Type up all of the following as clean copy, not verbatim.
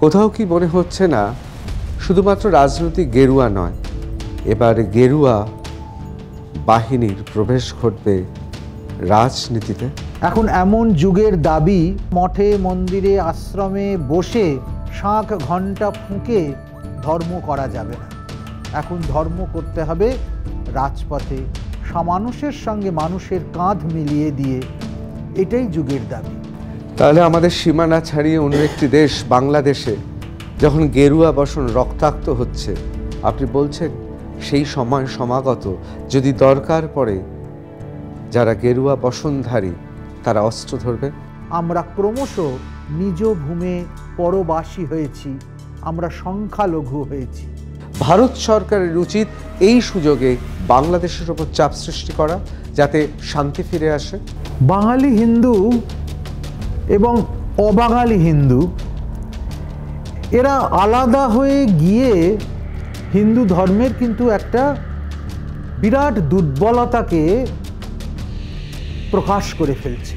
কোথাও কি মনে হচ্ছে না শুধুমাত্র রাজনৈতিক গেরুয়া নয়, এবার গেরুয়া বাহিনীর প্রবেশ ঘটবে রাজনীতিতে? এখন এমন যুগের দাবি, মঠে মন্দিরে আশ্রমে বসে শাঁখ ঘণ্টা ফুঁকে ধর্ম করা যাবে না। এখন ধর্ম করতে হবে রাজপথে, মানুষের সঙ্গে মানুষের কাঁধ মিলিয়ে দিয়ে। এটাই যুগের দাবি। তাহলে আমাদের সীমানা ছাড়িয়ে অন্য একটি দেশ বাংলাদেশে যখন গেরুয়া বসন রক্তাক্ত হচ্ছে, আপনি বলছেন সেই সময় সমাগত, যদি দরকার পড়ে যারা গেরুয়া বসনধারী তারা অস্ত্র ধরবে। আমরা ক্রমশ নিজ ভূমে পরবাসী হয়েছি, আমরা সংখ্যালঘু হয়েছি। ভারত সরকারের উচিত এই সুযোগে বাংলাদেশের ওপর চাপ সৃষ্টি করা, যাতে শান্তি ফিরে আসে। বাঙালি হিন্দু এবং অবাঙালি হিন্দু এরা আলাদা হয়ে গিয়ে হিন্দু ধর্মের কিন্তু একটা বিরাট দুর্বলতাকে প্রকাশ করে ফেলছে।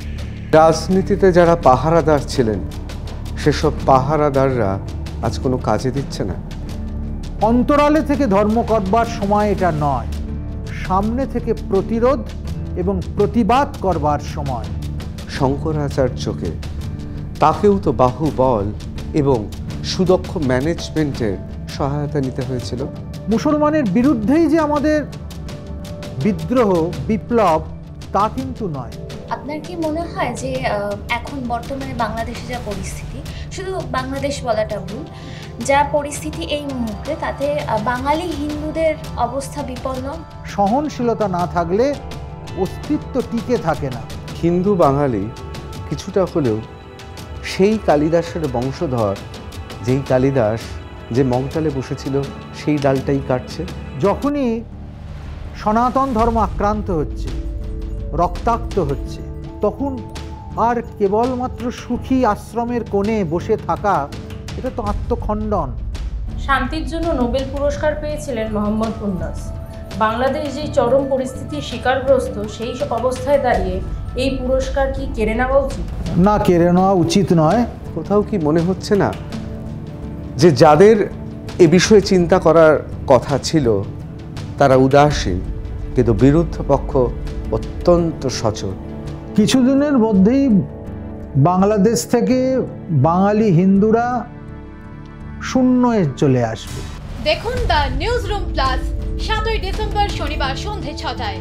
রাজনীতিতে যারা পাহারাদার ছিলেন সেসব পাহারাদাররা আজ কোনো কাজে দিচ্ছে না। অন্তরালে থেকে ধর্ম করবার সময় এটা নয়, সামনে থেকে প্রতিরোধ এবং প্রতিবাদ করবার সময়। শঙ্করাচার্যকে, তাকেও তো বাহুবল এবং সুদক্ষ ম্যানেজমেন্টের সহায়তা নিতে হয়েছিল। মুসলমানের বিরুদ্ধেই যে আমাদের বিদ্রোহ বিপ্লব তা কিন্তু নয়। আপনার কি মনে হয় যে এখন বর্তমানে বাংলাদেশে যা পরিস্থিতি, শুধু বাংলাদেশ বলাটা ভুল, যা পরিস্থিতি এই মুহূর্তে, তাতে বাঙালি হিন্দুদের অবস্থা বিপন্ন? সহনশীলতা না থাকলে অস্তিত্ব টিকে থাকে না। হিন্দু বাঙালি কিছুটা হলেও সেই কালিদাসের বংশধর, যেই কালিদাস যে মগডালে বসেছিল সেই ডালটাই কাটছে। যখনই সনাতন ধর্ম আক্রান্ত হচ্ছে, রক্তাক্ত হচ্ছে, তখন আর কেবলমাত্র সুখী আশ্রমের কোণে বসে থাকা, এটা তো আত্মখণ্ডন। শান্তির জন্য নোবেল পুরস্কার পেয়েছিলেন মোহাম্মদ ইউনূস। বাংলাদেশ যে চরম পরিস্থিতির শিকারগ্রস্ত, সেই সব অবস্থায় দাঁড়িয়ে এই পুরস্কার কি কেড়ে নেওয়া উচিত? না, কেড়ে নেওয়া উচিত নয়। কোথাও কি মনে হচ্ছে না যে যাদের এ বিষয়ে চিন্তা করার কথা ছিল তারা উদাসীন, কিন্তু বিরুদ্ধ পক্ষ অত্যন্ত সচল? কিছুদিনের মধ্যেই বাংলাদেশ থেকে বাঙালি হিন্দুরা শূন্যে চলে আসবে। দেখুন দ্য নিউজ রুম প্লাস 7ই ডিসেম্বর শনিবার সন্ধ্যে 6টায়।